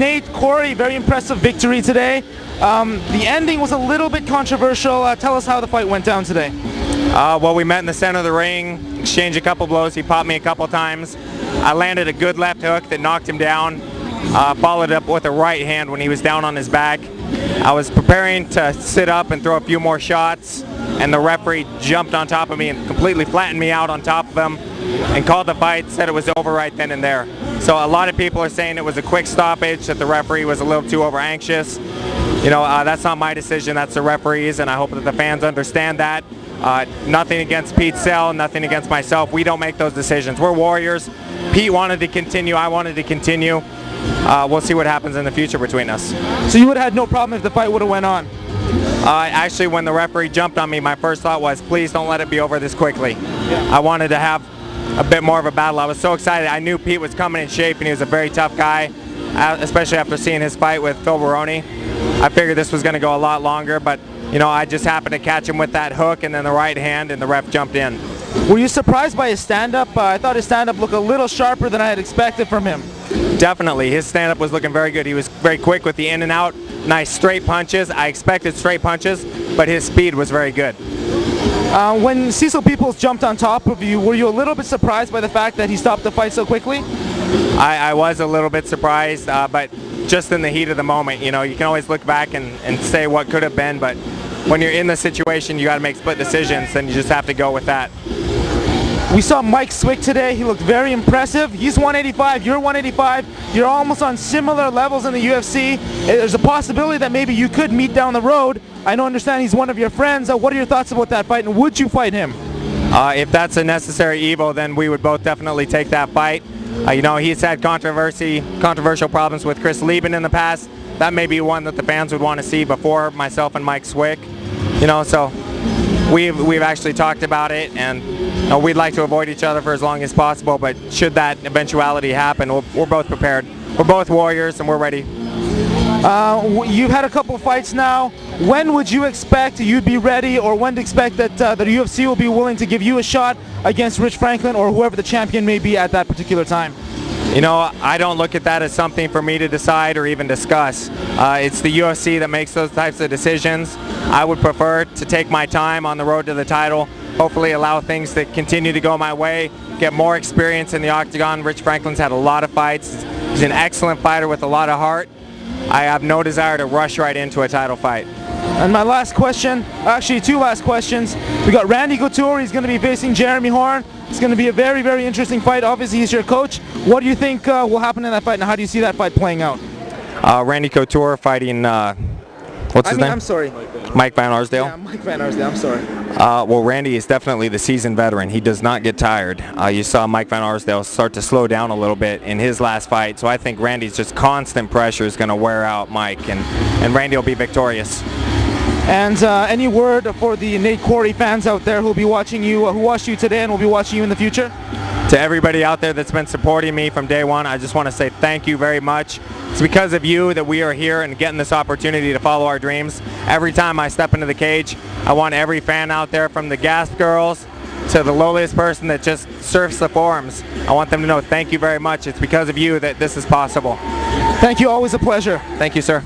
Nate, Quarry, very impressive victory today. The ending was a little bit controversial. Tell us how the fight went down today. Well, we met in the center of the ring, exchanged a couple blows. He popped me a couple times. I landed a good left hook that knocked him down. Followed up with a right hand when he was down on his back. I was preparing to sit up and throw a few more shots, and the referee jumped on top of me and completely flattened me out on top of him and called the fight, said it was over right then and there. So a lot of people are saying it was a quick stoppage, that the referee was a little too over anxious. You know, that's not my decision, that's the referee's, and I hope that the fans understand that. Nothing against Pete Sell, nothing against myself. We don't make those decisions. We're warriors. Pete wanted to continue, I wanted to continue. We'll see what happens in the future between us. So you would have had no problem if the fight would have went on? Actually, when the referee jumped on me, my first thought was, please don't let it be over this quickly. I wanted to have a bit more of a battle. I was so excited. I knew Pete was coming in shape, and he was a very tough guy, especially after seeing his fight with Phil Baroni. I figured this was going to go a lot longer, but you know, I just happened to catch him with that hook and then the right hand, and the ref jumped in. Were you surprised by his stand-up? I thought his stand-up looked a little sharper than I had expected from him. Definitely. His stand-up was looking very good. He was very quick with the in and out, nice straight punches. I expected straight punches, but his speed was very good. When Cecil Peoples jumped on top of you, were you a little bit surprised by the fact that he stopped the fight so quickly? I was a little bit surprised, but just in the heat of the moment. You know, you can always look back and say what could have been, but when you're in the situation, you got to make split decisions, and you just have to go with that. We saw Mike Swick today. He looked very impressive. He's 185, you're 185. You're almost on similar levels in the UFC. There's a possibility that maybe you could meet down the road. I don't understand he's one of your friends. What are your thoughts about that fight, and would you fight him? If that's a necessary evil, then we would both definitely take that fight. You know, he's had controversial problems with Chris Lieben in the past. That may be one that the fans would want to see before myself and Mike Swick. You know, so we've actually talked about it, and you know, we'd like to avoid each other for as long as possible, but should that eventuality happen, we're both prepared. We're both warriors, and we're ready. You've had a couple fights now. When would you expect you'd be ready, or when to expect that the UFC will be willing to give you a shot against Rich Franklin or whoever the champion may be at that particular time? You know, I don't look at that as something for me to decide or even discuss. It's the UFC that makes those types of decisions. I would prefer to take my time on the road to the title, hopefully allow things to continue to go my way, get more experience in the octagon. Rich Franklin's had a lot of fights. He's an excellent fighter with a lot of heart. I have no desire to rush right into a title fight. And my last question, actually two last questions. We got Randy Couture. He's going to be facing Jeremy Horn. It's going to be a very, very interesting fight. Obviously, he's your coach. What do you think will happen in that fight, and how do you see that fight playing out? Randy Couture fighting, what's his name? I'm sorry. Mike Van Arsdale? Yeah, Mike Van Arsdale, I'm sorry. Well, Randy is definitely the seasoned veteran. He does not get tired. You saw Mike Van Arsdale start to slow down a little bit in his last fight, so I think Randy's just constant pressure is going to wear out Mike, and Randy will be victorious. And any word for the Nate Quarry fans out there who'll be watching you, who watched you today and will be watching you in the future? To everybody out there that's been supporting me from day one, I just want to say thank you very much. It's because of you that we are here and getting this opportunity to follow our dreams. Every time I step into the cage, I want every fan out there, from the Gasp girls to the lowliest person that just surfs the forums, I want them to know thank you very much. It's because of you that this is possible. Thank you, always a pleasure. Thank you, sir.